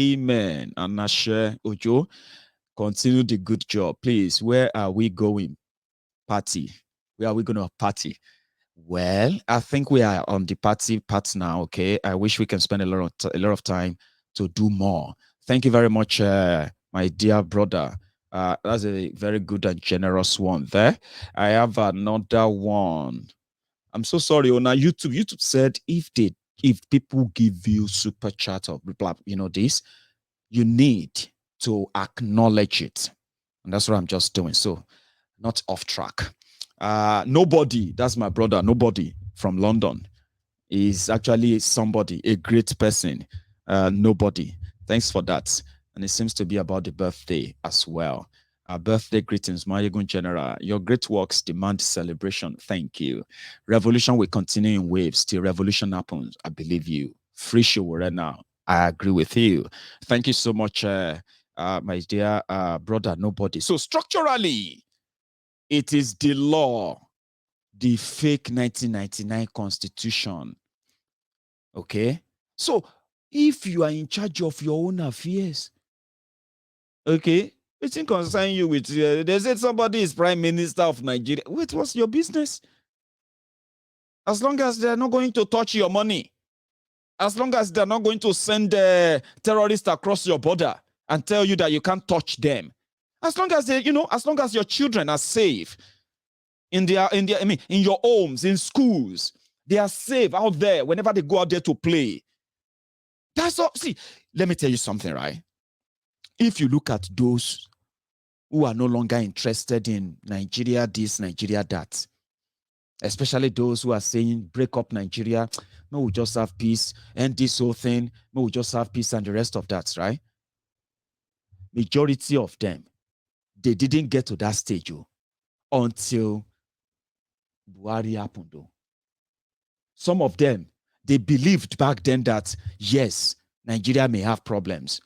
Amen. Anashe Ojo, continue the good job. Please, where are we going? Party. Where are we going to party? Well, I think we are on the party part now, okay? I wish we can spend a lot of time to do more. Thank you very much, my dear brother. That's a very good and generous one there. I have another one. I'm so sorry. On YouTube said if people give you super chat or this, you need to acknowledge it. And that's what I'm just doing. So not off track. Nobody, that's my brother, nobody from London is actually somebody, a great person. Nobody. Thanks for that. And it seems to be about the birthday as well. Birthday greetings, Mayegun General. Your great works demand celebration. Thank you. Revolution will continue in waves till revolution happens. I believe you. Free show right now. I agree with you. Thank you so much, my dear brother, nobody. So structurally, it is the law, the fake 1999 constitution. Okay? So if you are in charge of your own affairs, okay, it didn't concern you with, they said somebody is prime minister of Nigeria. Wait, what's your business? As long as they're not going to touch your money, as long as they're not going to send terrorists across your border and tell you that you can't touch them, as long as they, as long as your children are safe in your homes, in schools, they are safe out there whenever they go out there to play. That's all. See, let me tell you something, right? If you look at those who are no longer interested in Nigeria this, Nigeria that, especially those who are saying break up Nigeria, no, we'll just have peace, and this whole thing, no, we'll just have peace and the rest of that, right? Majority of them, they didn't get to that stage until Buhari happened. Some of them, they believed back then that, yes, Nigeria may have problems.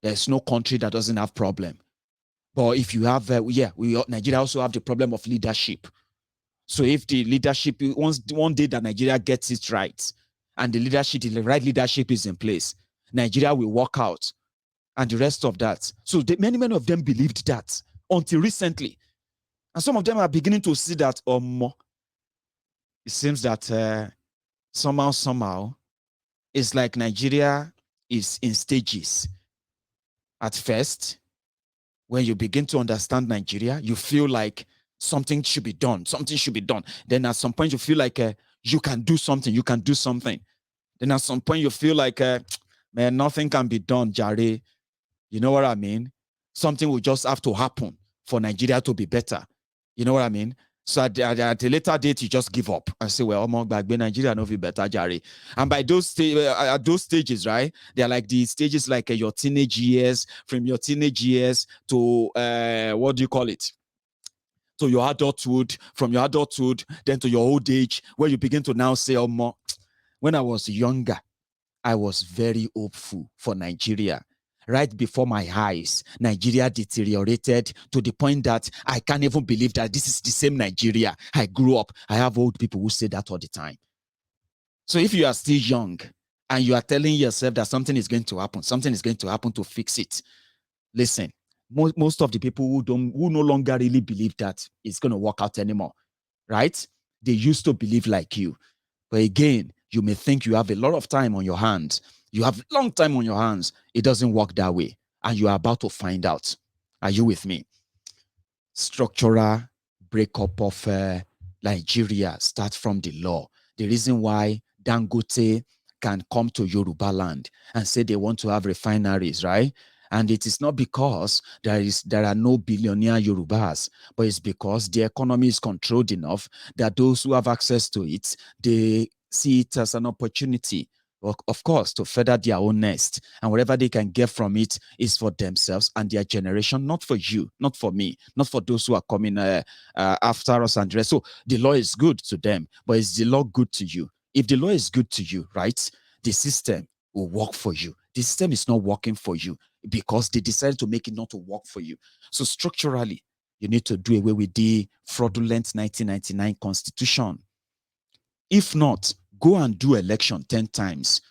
There's no country that doesn't have problem. But if you have, Nigeria also have the problem of leadership. So if the leadership, one day that Nigeria gets it right, and the right leadership is in place, Nigeria will work out, and the rest of that. So many of them believed that until recently. And some of them are beginning to see that, it seems that somehow, it's like Nigeria is in stages. At first, when you begin to understand Nigeria, you feel like something should be done. Something should be done. Then at some point, you feel like you can do something. You can do something. Then at some point, you feel like, man, nothing can be done, Jare. You know what I mean? Something will just have to happen for Nigeria to be better. You know what I mean? So at a later date, you just give up and say, well, Nigeria no be better, Jare. And by those stages, right? They're like the stages like your teenage years, from your teenage years to, what do you call it? To your adulthood, from your adulthood, then to your old age, where you begin to now say, when I was younger, I was very hopeful for Nigeria. Right before my eyes, Nigeria deteriorated to the point that I can't even believe that this is the same Nigeria I grew up. I have old people who say that all the time. So if you are still young and you are telling yourself that something is going to happen to fix it, listen, most of the people who no longer really believe that it's going to work out anymore, right? They used to believe like you. But again, you may think you have a lot of time on your hands. You have a long time on your hands. It doesn't work that way. And you are about to find out. Are you with me? Structural breakup of Nigeria starts from the law. The reason why Dangote can come to Yoruba land and say they want to have refineries, right? And it is not because there are no billionaire Yorubas, but it's because the economy is controlled enough that those who have access to it, they see it as an opportunity, of course, to further their own nest. And whatever they can get from it is for themselves and their generation, not for you, not for me, not for those who are coming after us and the rest. So the law is good to them, but is the law good to you? If the law is good to you, right, the system will work for you. The system is not working for you because they decided to make it not to work for you. So structurally, you need to do away with the fraudulent 1999 constitution. If not, go and do election 10 times.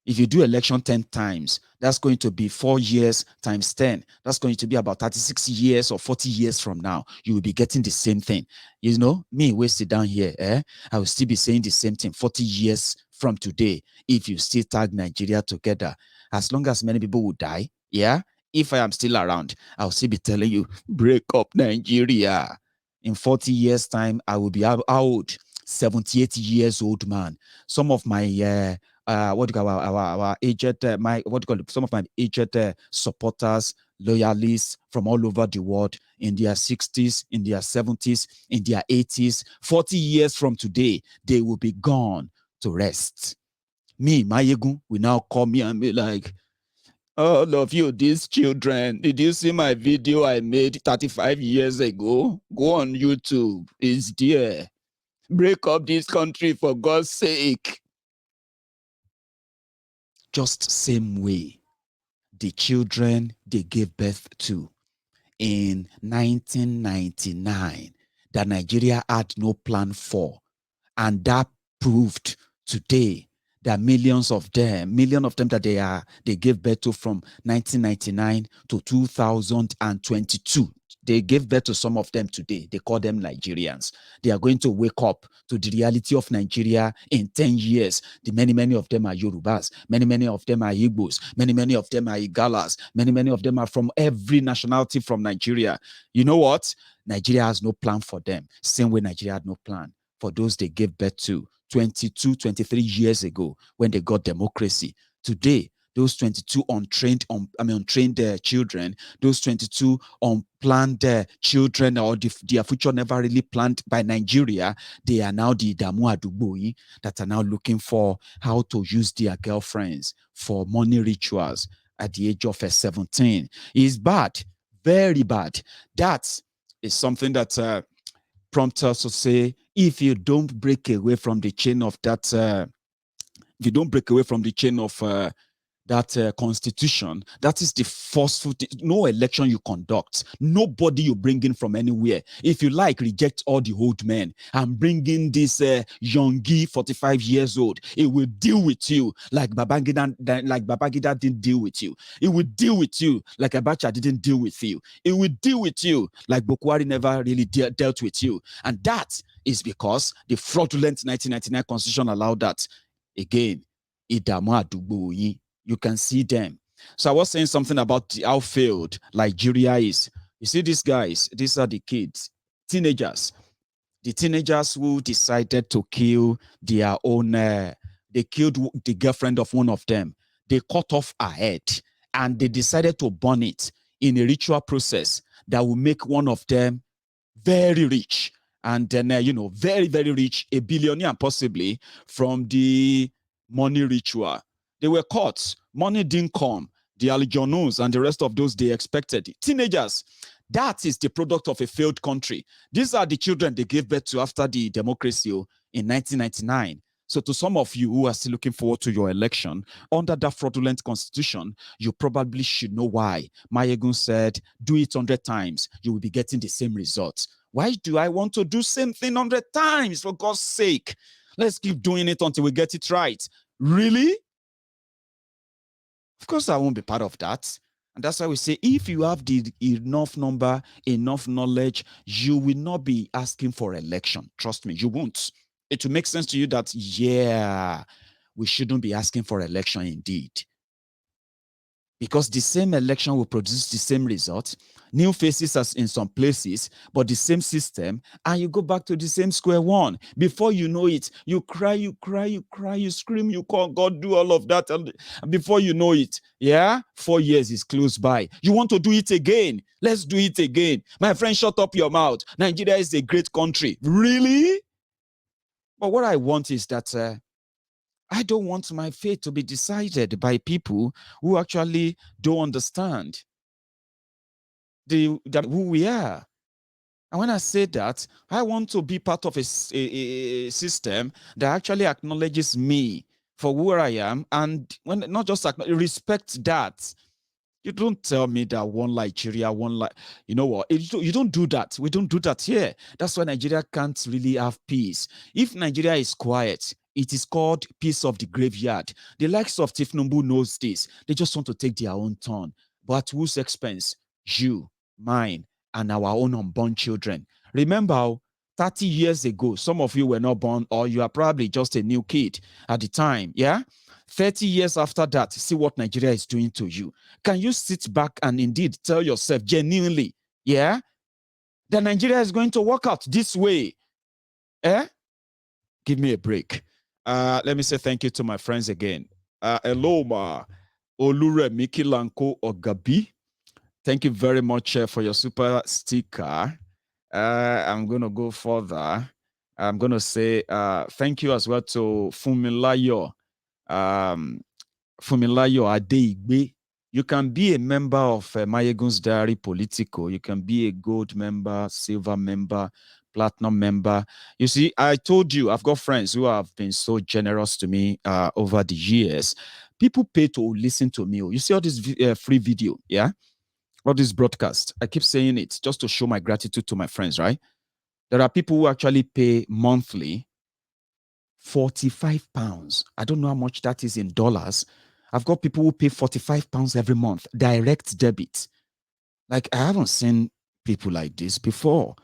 If you do election 10 times, that's going to be 4 years times 10. That's going to be about 36 years or 40 years from now. You will be getting the same thing. You know, me, we sit down here, I will still be saying the same thing 40 years from today if you still tag Nigeria together. As long as many people will die, yeah, if I am still around, I'll still be telling you, break up Nigeria. In 40 years' time, I will be out, 78 years old man. Some of my what do you call our aged some of my aged supporters, loyalists from all over the world in their 60s, in their 70s, in their 80s, 40 years from today, they will be gone to rest. Me, Mayegun, will now call me and be like, all of you, these children, did you see my video I made 35 years ago? Go on YouTube. It's there. Break up this country for God's sake. Just same way the children they gave birth to in 1999 that Nigeria had no plan for. And that proved today that millions of them that they gave birth to from 1999 to 2022. They gave birth to some of them today. They call them Nigerians. They are going to wake up to the reality of Nigeria in 10 years. Many of them are Yorubas. Many of them are Igbos. Many of them are Igalas. Many of them are from every nationality from Nigeria. You know what? Nigeria has no plan for them. Same way Nigeria had no plan for those they gave birth to 22, 23 years ago when they got democracy. Today, those 22 untrained children, those 22 unplanned children or their future never really planned by Nigeria, they are now the Idamu Adugboyi that are now looking for how to use their girlfriends for money rituals at the age of 17. It's bad, very bad. That is something that prompts us to say, if you don't break away from the chain of that, if you don't break away from the chain of that constitution, that is the forceful no election you conduct, nobody you bring in from anywhere. If you like, reject all the old men and bring in this youngie 45 years old. It will deal with you like Babangida didn't deal with you. It will deal with you like Abacha didn't deal with you. It will deal with you like Bokwari never really dealt with you. And that is because the fraudulent 1999 constitution allowed that. Again, Idamu Adugboyi. You can see them. So I was saying something about how failed Nigeria is. You see these guys, these are the kids, teenagers. The teenagers who decided to kill their own, they killed the girlfriend of one of them. They cut off her head and they decided to burn it in a ritual process that will make one of them very rich. And then, very, very rich, a billionaire possibly from the money ritual. They were caught. Money didn't come. The Aljonus and the rest of those they expected. Teenagers, that is the product of a failed country. These are the children they gave birth to after the democracy in 1999. So to some of you who are still looking forward to your election, under that fraudulent constitution, you probably should know why. Mayegun said, do it 100 times. You will be getting the same results. Why do I want to do same thing 100 times? For God's sake, let's keep doing it until we get it right. Really? Of course, I won't be part of that. And that's why we say, if you have the enough number, enough knowledge, you will not be asking for election. Trust me, you won't. It will make sense to you that, yeah, we shouldn't be asking for election indeed. Because the same election will produce the same result, new faces as in some places, but the same system, and you go back to the same square one. Before you know it, you cry, you scream, you call God, do all of that, and before you know it, 4 years is close by. You want to do it again? Let's do it again. My friend, shut up your mouth. Nigeria is a great country. Really? But what I want is that I don't want my fate to be decided by people who actually don't understand who we are. And when I say that, I want to be part of a system that actually acknowledges me for where I am, and when not just respect that. You don't tell me that one Nigeria, you know what? You don't do that. We don't do that here. That's why Nigeria can't really have peace. If Nigeria is quiet, It is called Peace of the Graveyard. The likes of Tinubu knows this. They just want to take their own turn. But at whose expense? You, mine, and our own unborn children. Remember, 30 years ago, some of you were not born, or you are probably just a new kid at the time, yeah? 30 years after that, see what Nigeria is doing to you. Can you sit back and indeed tell yourself genuinely, yeah, that Nigeria is going to work out this way? Give me a break. Let me say thank you to my friends again. Hello, ma. Olure Mikilanko Ogabi. Thank you very much for your super sticker. I'm going to go further. I'm going to say thank you as well to Fumilayo. Fumilayo Adeigbe. You can be a member of Mayegun's Diary Politico. You can be a gold member, silver member, platinum member. You see, I told you, I've got friends who have been so generous to me over the years. People pay to listen to me. You see all this free video, yeah? All this broadcast. I keep saying it just to show my gratitude to my friends, right? There are people who actually pay monthly 45 pounds. I don't know how much that is in dollars. I've got people who pay 45 pounds every month, direct debit. Like, I haven't seen people like this before.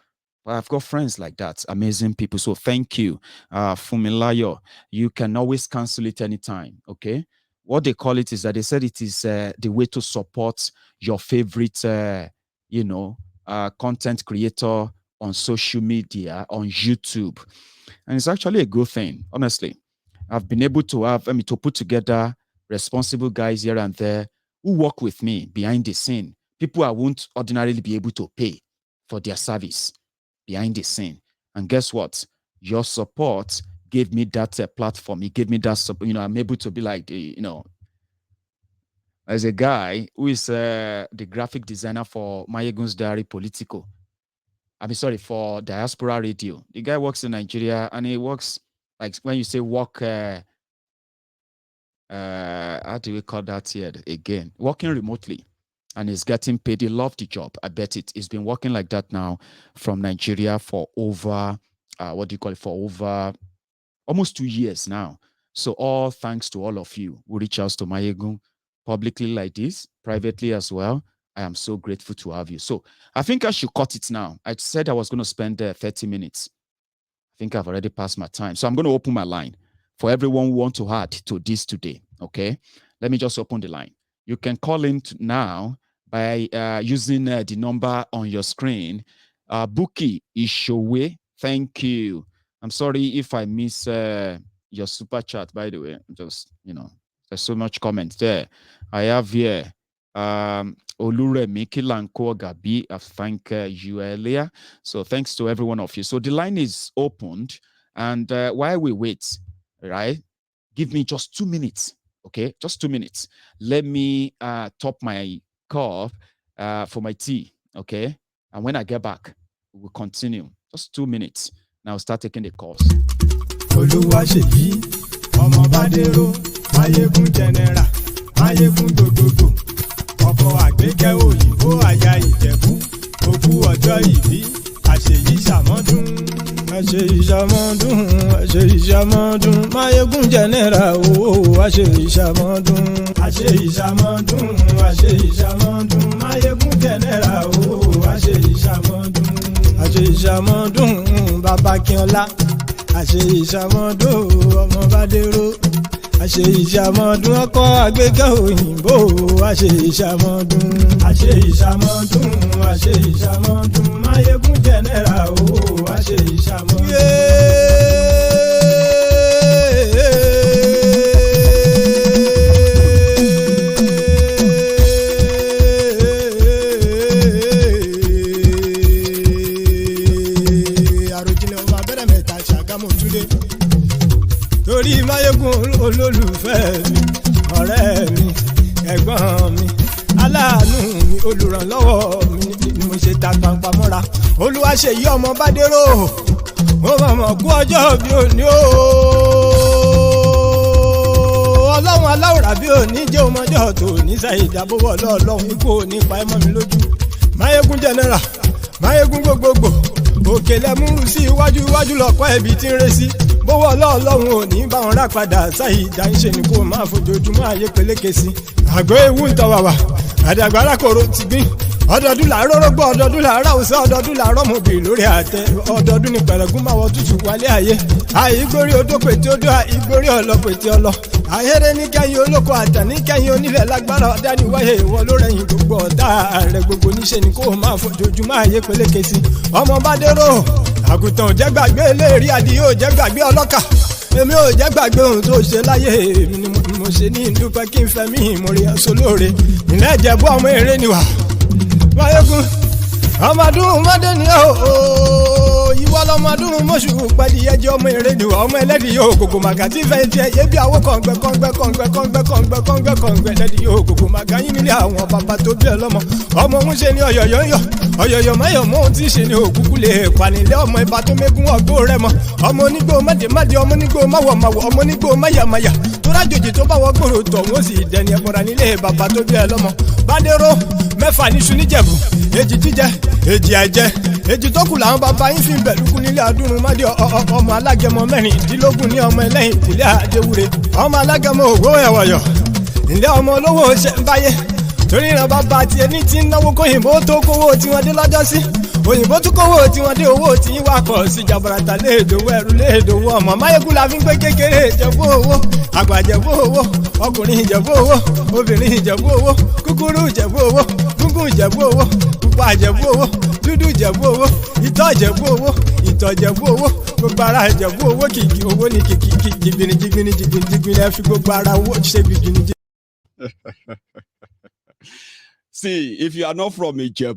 But I've got friends like that, amazing people. So thank you, Fumilayo. You can always cancel it anytime, okay? What they call it is that they said it is the way to support your favorite, content creator on social media, on YouTube. And it's actually a good thing, honestly. I've been able to to put together responsible guys here and there who work with me behind the scene. People I won't ordinarily be able to pay for their service behind the scene. And guess what? Your support gave me that platform. It gave me that, I'm able to be like, as a guy who is the graphic designer for Mayegun's Diary Politico. For Diaspora Radio. The guy works in Nigeria and he works, like when you say work, how do we call that here again? Working remotely. And he's getting paid. He loved the job. I bet it. He's been working like that now from Nigeria for over, for over almost 2 years now. So all thanks to all of you who reach out to Mayegun publicly like this, privately as well. I am so grateful to have you. So I think I should cut it now. I said I was going to spend 30 minutes. I think I've already passed my time. So I'm going to open my line for everyone who wants to add to this today. Okay. Let me just open the line. You can call in now by using the number on your screen. Buki Ishowe, thank you. I'm sorry if I miss your super chat, by the way. Just, there's so much comments there. I have here Olure Mikilanko Gabi. I thank you earlier. So thanks to every one of you. So the line is opened. And while we wait, right, give me just 2 minutes. Okay, just 2 minutes. Let me top my cup for my tea. Okay, and when I get back, we'll continue. Just 2 minutes. Now start taking the calls. Oluwaseyi, Ọmọ Badero, Mayegun General, Mayegun Gbogbogbò, ọkọ̀ àgbékẹ́ òyìnbó àyà Ìjẹ̀bú, òkú ọjọ́ ìbí, àṣeyí ṣàmọ́dún. Àṣeyí ṣàmọ́dún, àṣeyí ṣàmọ́dún, Mayegun General o, àṣeyí ṣàmọ́dún. Àṣeyí ṣàmọ́dún, àṣeyí ṣàmọ́dún, Mayegun General o, àṣeyí ṣàmọ́dún. Àṣeyí ṣàmọ́dún, Bàbá Kínọlá. Àṣeyí ṣàmọ́dún, Ọmọ Badero. Àṣeyí ṣàmọ́dún, ọkọ̀ àgbékẹ́ òyìnbó. Àṣeyí ṣàmọ́dún, àṣeyí ṣàmọ́dún, àṣeyí ṣàmọ́dún, Mayegun General o, àṣeyí ṣàmọ́dún. Torí Mayegun olólùfẹ́ mi, ọ̀rẹ́ mi, ẹ̀gbọ́n mi, aláàánú mi, olùrànlọ́wọ́ mi ni mo ṣe ta pàǹpà mọ́ra. Olúwaṣeyí Ọmọ Badero, mo mọ̀mọ́ kú ọjọ́ bí òní o. Ọlọ́run aláwòrán bí òní jẹ́ ọmọjọ́ tó ní Saheed Abowó Ọlọ́run ikú òní pa ẹmọ́ mi lójú. Mayegun General, Mayegun Gbogbogbò, òkèlè múrù sí iwájú lọ́kọ́ ẹ̀bí tí ń ré sí. bówó ọlọ́ọ̀lọ́run ò ní bá wọn rà padà sáyé ìdáyìnṣe ni kó máa fojoojúmọ́ ayé peléke sí. àgọ́ ewu ń tọ́ wàwà àdàgbàrá kòrò ti gbìn ọdọọdún làárọ̀ rọ́gbọ́ ọdọọdún làárọ̀ àwùsá ọdọọdún làárọ̀ mọ̀bì lórí àtẹ ọdọọdún ní pẹ̀lẹ́gún máa wọ tútù wálé ayé àìgbórí odó pété odó àìgbórí ọlọ pété ọlọ ayére ní kẹ́yìn olóko àtà ní kẹ́yìn onílẹ̀ lágbára ọ̀dání wáyé ìwọ ló rẹ̀yìn gbogbo ọ̀tá rẹ̀ gbogbo níṣẹ́ ni kó máa fojoojúmọ́ ayé peléke sí. ọmọ bá dérò àgùntàn ò jẹ́ gbàgbé eléèrí adìyẹ ò jẹ́ gbàgbé ọlọ́kà èmi ò jẹ́ gbàgbé ohun tó ṣe láyé èmi ni mo ṣe ní ìdúpẹ́ kí n fẹ́ mí ìmọ̀rẹ́ ẹ̀sọ́ lóore ìlẹ̀ ìjẹ̀bú ọmọ eré ni wà. Máyégún ọmọdún mọ́dé ni ó ìwọ lọmọdún mọ́ṣù pẹ̀lú ẹjẹ́ ọmọ eré ni wà ọmọ ẹlẹ́dì yóò gògò màgà tí fẹ́ tiẹ̀ yé bí àwọ̀ kọ̀ǹgbẹ́ lẹ́dì yóò gògò màgà yín nílé àwọn bàbá tó bí ẹ lọ́mọ ọmọ òun ṣe ni ọ̀yọ̀yọ̀ ń yọ̀ ọ̀yọ̀yọ̀ mẹ́yọ̀ mọ́ ohun tí ì ṣe ni òkúkú lè panilẹ́ ọmọ ibà tó mẹ́gún ọgbó rẹ mọ́ ọmọ onígbò mádèmádè ọmọ onígbò máwọ̀máwọ̀ ọmọ onígbò máyàmáyà tó rájòjì tó bá wọ gbòòrò tọ̀ wọ́n sì dẹni ẹ̀bọ̀ra nílé bàbá tó bí ẹ lọ́mọ bádéró mẹ́fà níṣu níjẹ̀bù èjì jíjẹ èjì àìjẹ èjì tó kù làwọn bàbá yín fi ń bẹ̀lúkú nílé adúrún mádé ọmọ alágẹmọ mẹ́rìndínlógún ní ọmọ ẹlẹ́yìn ìpìlẹ̀ àdéwúre ọmọ alágẹmọ ògbó ẹ̀wọ̀yọ̀ ilé ọmọ olówó ṣe ń báyé torí ìran bàbá tiẹ̀ ní ti ń náwó kóyìnbó tó kówó tiwọn dé lọ́jọ́ sí òyìnbó tún kówó tiwọn dé owó tí wàá kọ̀ sí jaburata léèdòwó ẹrú léèdòwó ọmọ Máyégún la fi ń gbé kékeré ìjẹ̀bú owó àgbà ìjẹ̀bú owó ọkùnrin ìjẹ̀bú owó obìnrin ìjẹ̀bú owó kúkúrú ìjẹ̀bú owó gúngún ìjẹ̀bú owó pupa ìjẹ̀bú owó dúdú ìjẹ̀bú owó ìtọ́ ìjẹ̀bú owó ìtọ̀ ìjẹ̀bú owó gbogbo ara ìjẹ̀bú owó kìkì owó ní kìkì jìgbìnì ẹ fi gbogbo ara owó ṣe gbìgbìnì. See, if you are not from Ijebu,